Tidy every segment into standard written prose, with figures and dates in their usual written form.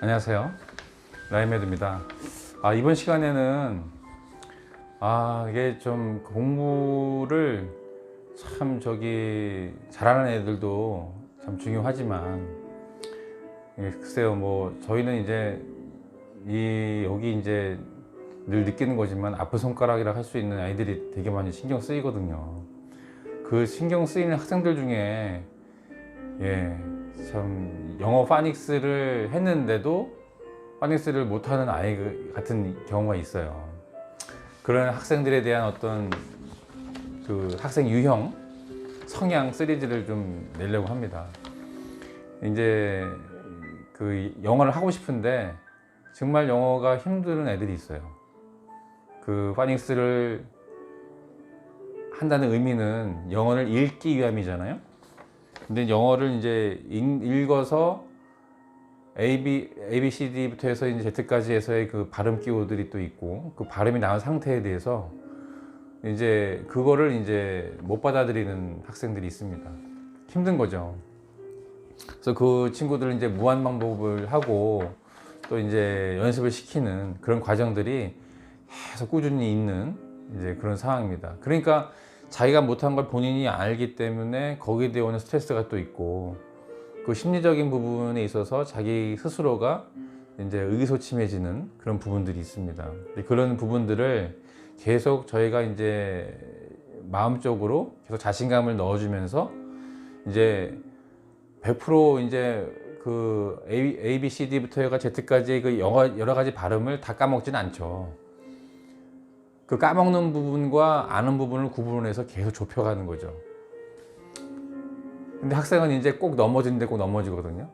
안녕하세요. 라이메드입니다. 이번 시간에는 이게 좀 공부를 참 잘하는 애들도 참 중요하지만, 글쎄요, 뭐 저희는 이제 여기 이제 늘 느끼는 거지만 아픈 손가락이라 할 수 있는 아이들이 되게 많이 신경 쓰이거든요. 그 신경 쓰이는 학생들 중에 참 영어 파닉스를 했는데도 파닉스를 못하는 아이 같은 경우가 있어요. 그런 학생들에 대한 어떤 그 학생 유형 성향 시리즈를 좀 내려고 합니다. 이제 그 영어를 하고 싶은데 정말 영어가 힘든 애들이 있어요. 그 파닉스를 한다는 의미는 영어를 읽기 위함이잖아요. 근데 영어를 이제 읽어서 ABCD부터 해서 이제 Z까지 해서의 그 발음 기호들이 또 있고, 그 발음이 나온 상태에 대해서 이제 그거를 이제 못 받아들이는 학생들이 있습니다. 힘든 거죠. 그래서 그 친구들은 이제 무한 반복을 하고 또 이제 연습을 시키는 그런 과정들이 계속 꾸준히 있는 이제 그런 상황입니다. 그러니까 자기가 못한 걸 본인이 알기 때문에 거기에 대해 오는 스트레스가 또 있고, 그 심리적인 부분에 있어서 자기 스스로가 이제 의기소침해지는 그런 부분들이 있습니다. 그런 부분들을 계속 저희가 이제 마음적으로 계속 자신감을 넣어주면서 이제 100% 이제 그 A, B, C, D부터 해가 Z까지 그 영어 여러 가지 발음을 다 까먹지는 않죠. 그 까먹는 부분과 아는 부분을 구분해서 계속 좁혀가는 거죠. 근데 학생은 이제 꼭 넘어지는데 꼭 넘어지거든요.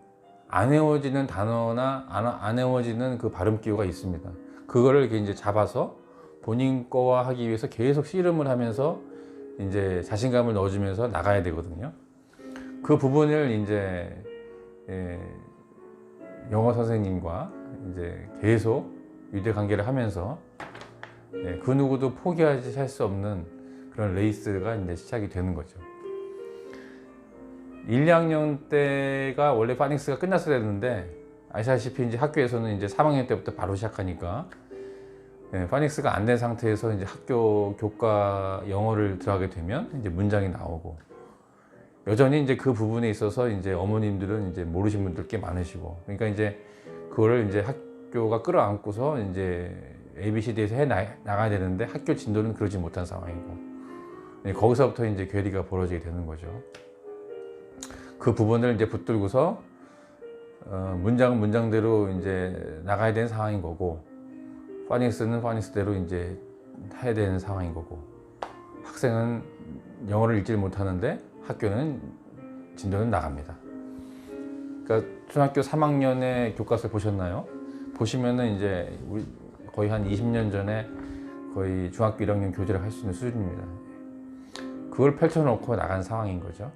안 외워지는 단어나 안 외워지는 그 발음 기호가 있습니다. 그거를 이렇게 이제 잡아서 본인 거화 하기 위해서 계속 씨름을 하면서 이제 자신감을 넣어주면서 나가야 되거든요. 그 부분을 이제 영어 선생님과 이제 계속 유대 관계를 하면서 그 누구도 포기하지 할 수 없는 그런 레이스가 이제 시작이 되는 거죠. 1, 2학년 때가 원래 파닉스가 끝났어야 했는데, 아시다시피 이제 학교에서는 이제 3학년 때부터 바로 시작하니까 파닉스가 안 된 상태에서 이제 학교 교과 영어를 들어가게 되면 이제 문장이 나오고, 여전히 이제 그 부분에 있어서 이제 어머님들은 이제 모르신 분들 꽤 많으시고, 그러니까 이제 그거를 이제 학교가 끌어안고서 이제 ABCD에서 나가야 되는데 학교 진도는 그러지 못한 상황이고, 거기서부터 이제 괴리가 벌어지게 되는 거죠. 그 부분을 이제 붙들고서 문장은 문장대로 이제 나가야 되는 상황인 거고, 파닉스는 파닉스대로 이제 해야 되는 상황인 거고, 학생은 영어를 읽지를 못하는데 학교는 진도는 나갑니다. 그러니까 중학교 3학년의 교과서 보셨나요? 보시면은 이제 우리 거의 한 20년 전에 거의 중학교 1학년 교재를 할 수 있는 수준입니다. 그걸 펼쳐놓고 나간 상황인 거죠.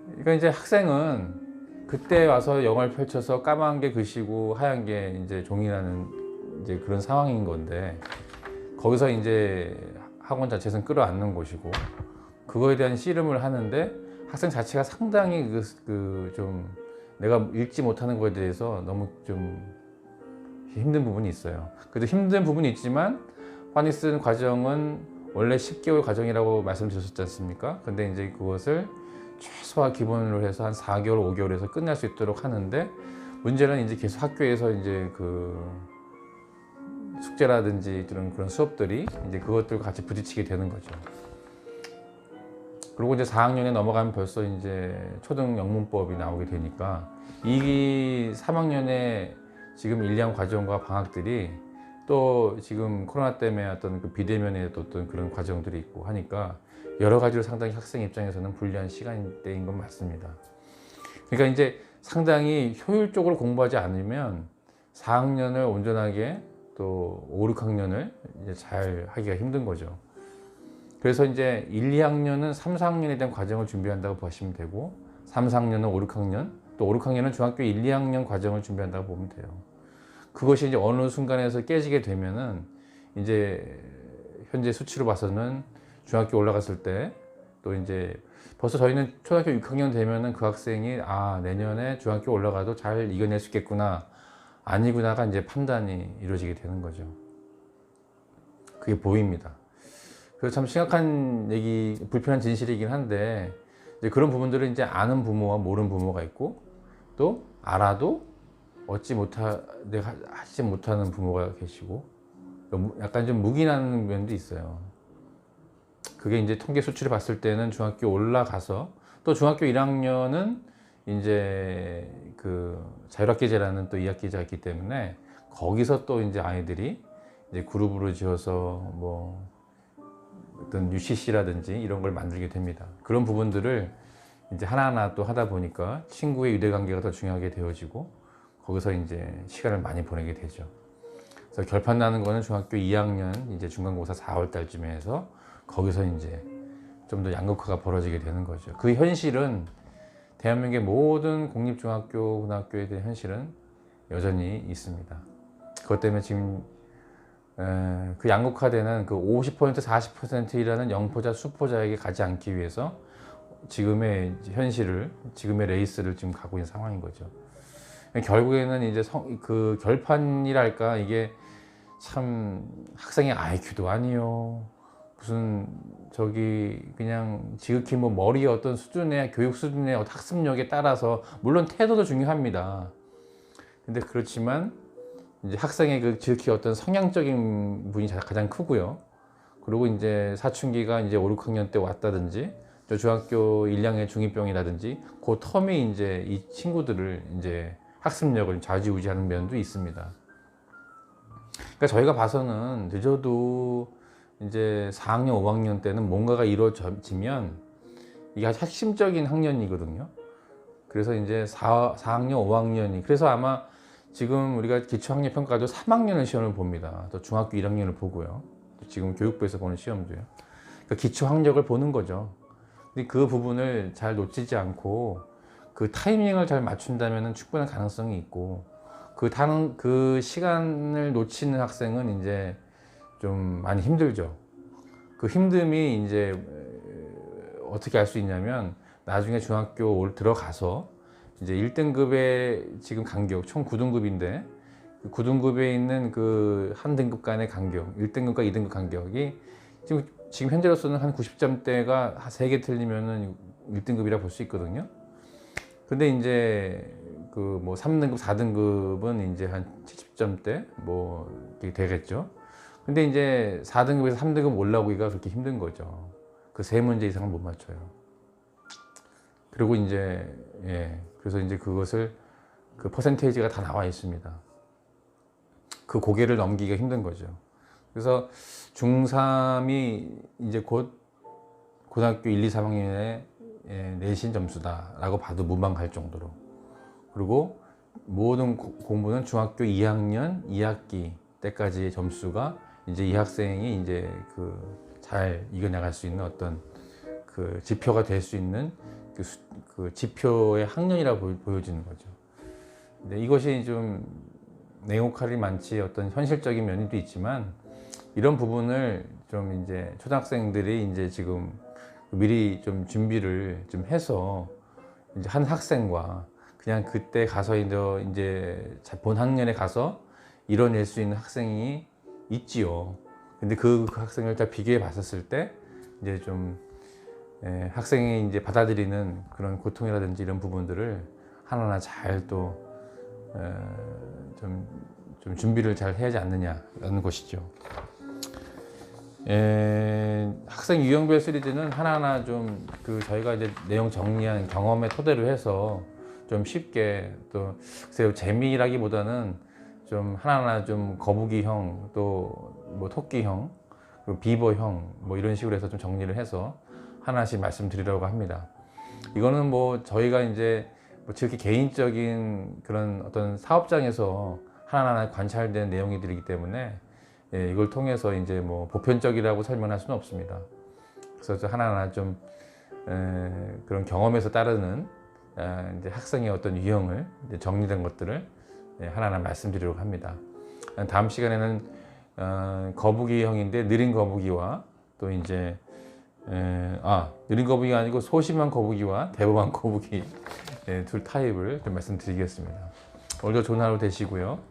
그러니까 이제 학생은 그때 와서 영어를 펼쳐서 까만 게 글씨고 하얀 게 이제 종이라는 이제 그런 상황인 건데, 거기서 이제 학원 자체에서는 끌어안는 곳이고, 그거에 대한 씨름을 하는데 학생 자체가 상당히 좀 내가 읽지 못하는 거에 대해서 너무 좀 힘든 부분이 있어요. 그래도 힘든 부분이 있지만 파닉스 과정은 원래 10개월 과정이라고 말씀드렸지 않습니까? 근데 이제 그것을 최소화 기본으로 해서 한 4개월, 5개월에서 끝날 수 있도록 하는데, 문제는 이제 계속 학교에서 이제 그 숙제라든지 그런 수업들이 이제 그것들과 같이 부딪히게 되는 거죠. 그리고 이제 4학년에 넘어가면 벌써 이제 초등 영문법이 나오게 되니까, 이 3학년에 지금 1, 2학년 과정과 방학들이 또 지금 코로나 때문에 어떤 그 비대면의 어떤 그런 과정들이 있고 하니까 여러 가지로 상당히 학생 입장에서는 불리한 시간대인 건 맞습니다. 그러니까 이제 상당히 효율적으로 공부하지 않으면 4학년을 온전하게 또 5, 6학년을 이제 잘 하기가 힘든 거죠. 그래서 이제 1, 2학년은 3, 4학년에 대한 과정을 준비한다고 보시면 되고, 3, 4학년은 5, 6학년, 또 5, 6학년은 중학교 1, 2학년 과정을 준비한다고 보면 돼요. 그것이 이제 어느 순간에서 깨지게 되면은 이제 현재 수치로 봐서는 중학교 올라갔을 때 또 이제 벌써 저희는 초등학교 6학년 되면은 그 학생이 내년에 중학교 올라가도 잘 이겨낼 수 있겠구나, 아니구나가 이제 판단이 이루어지게 되는 거죠. 그게 보입니다. 그래서 참 심각한 얘기, 불편한 진실이긴 한데, 이제 그런 부분들을 이제 아는 부모와 모르는 부모가 있고, 또 알아도 내가 하지 못하는 부모가 계시고, 약간 좀 묵인하는 면도 있어요. 그게 이제 통계 수치를 봤을 때는 중학교 올라가서, 또 중학교 1학년은 이제 그 자율학계제라는 또 2학기제가 있기 때문에, 거기서 또 이제 아이들이 이제 그룹으로 지어서 뭐 어떤 UCC라든지 이런 걸 만들게 됩니다. 그런 부분들을 이제 하나하나 또 하다 보니까 친구의 유대관계가 더 중요하게 되어지고, 거기서 이제 시간을 많이 보내게 되죠. 그래서 결판 나는 거는 중학교 2학년 이제 중간고사 4월 달쯤에 해서, 거기서 이제 좀 더 양극화가 벌어지게 되는 거죠. 그 현실은 대한민국의 모든 공립중학교, 고등학교에 대한 현실은 여전히 있습니다. 그것 때문에 지금 그 양극화되는 그 50%, 40%이라는 영포자, 수포자에게 가지 않기 위해서 지금의 현실을, 지금의 레이스를 지금 가고 있는 상황인 거죠. 결국에는 이제 그 결판이랄까, 이게 참 학생의 IQ도 아니요, 무슨 저기 그냥 지극히 뭐 머리의 어떤 수준의 교육 수준의 학습력에 따라서, 물론 태도도 중요합니다. 근데 그렇지만 이제 학생의 그 지극히 어떤 성향적인 부분이 가장 크고요. 그리고 이제 사춘기가 이제 5, 6학년 때 왔다든지, 저 중학교 1, 2학년 중2병이라든지 그 텀이 이제 이 친구들을 이제 학습력을 좌지우지하는 면도 있습니다. 그러니까 저희가 봐서는 늦어도 이제 4학년, 5학년 때는 뭔가가 이루어지면 이게 아주 핵심적인 학년이거든요. 그래서 이제 4학년, 5학년이, 그래서 아마 지금 우리가 기초학력 평가도 3학년을 시험을 봅니다. 또 중학교 1학년을 보고요. 또 지금 교육부에서 보는 시험도요. 그러니까 기초학력을 보는 거죠. 근데 그 부분을 잘 놓치지 않고 그 타이밍을 잘 맞춘다면 충분한 가능성이 있고, 그 시간을 놓치는 학생은 이제 좀 많이 힘들죠. 그 힘듦이 이제 어떻게 알 수 있냐면, 나중에 중학교 들어가서 이제 1등급의 지금 간격, 총 9등급인데, 그 9등급에 있는 그 한 등급 간의 간격, 1등급과 2등급 간격이 지금 현재로서는 한 90점대가 3개 틀리면은 1등급이라 볼 수 있거든요. 근데 이제 그 뭐 3등급, 4등급은 이제 한 70점대 뭐 이렇게 되겠죠. 근데 이제 4등급에서 3등급 올라오기가 그렇게 힘든 거죠. 그 3문제 이상을 못 맞춰요. 그리고 이제 그래서 이제 그것을 그 퍼센테이지가 다 나와 있습니다. 그 고개를 넘기기가 힘든 거죠. 그래서 중3이 이제 곧 고등학교 1, 2, 3학년의 내신 점수다라고 봐도 무방할 정도로, 그리고 모든 공부는 중학교 2학년 2학기 때까지의 점수가 이제 이 학생이 이제 잘 이겨나갈 수 있는 어떤 그 지표가 될 수 있는 그 지표의 학년이라고 보여지는 거죠. 근데 이것이 좀 냉혹할이 많지 어떤 현실적인 면도 있지만, 이런 부분을 좀 이제 초등학생들이 이제 지금 미리 좀 준비를 좀 해서, 이제 한 학생과 그냥 그때 가서 이제 본 학년에 가서 이뤄낼 수 있는 학생이 있지요. 근데 그 학생을 다 비교해 봤었을 때 이제 좀 학생이 이제 받아들이는 그런 고통이라든지 이런 부분들을 하나하나 잘 또 좀 준비를 잘 해야지 않느냐라는 것이죠. 학생 유형별 시리즈는 하나하나 좀 저희가 이제 내용 정리한 경험의 토대로 해서 좀 쉽게, 또 글쎄요, 재미라기보다는 좀 하나하나 좀 거북이형, 또 뭐 토끼형, 그리고 비버형, 뭐 이런 식으로 해서 좀 정리를 해서 하나씩 말씀드리려고 합니다. 이거는 뭐 저희가 이제 뭐 지극히 개인적인 그런 어떤 사업장에서 하나하나 관찰된 내용들이기 때문에 이걸 통해서 이제 뭐 보편적이라고 설명할 수는 없습니다. 그래서 하나하나 좀 그런 경험에서 따르는 이제 학생의 어떤 유형을 이제 정리된 것들을 하나하나 말씀드리려고 합니다. 다음 시간에는 거북이형인데 느린 거북이와 또 이제 느린 거북이가 아니고 소심한 거북이와 대범한 거북이 둘 타입을 좀 말씀드리겠습니다. 오늘도 좋은 하루 되시고요.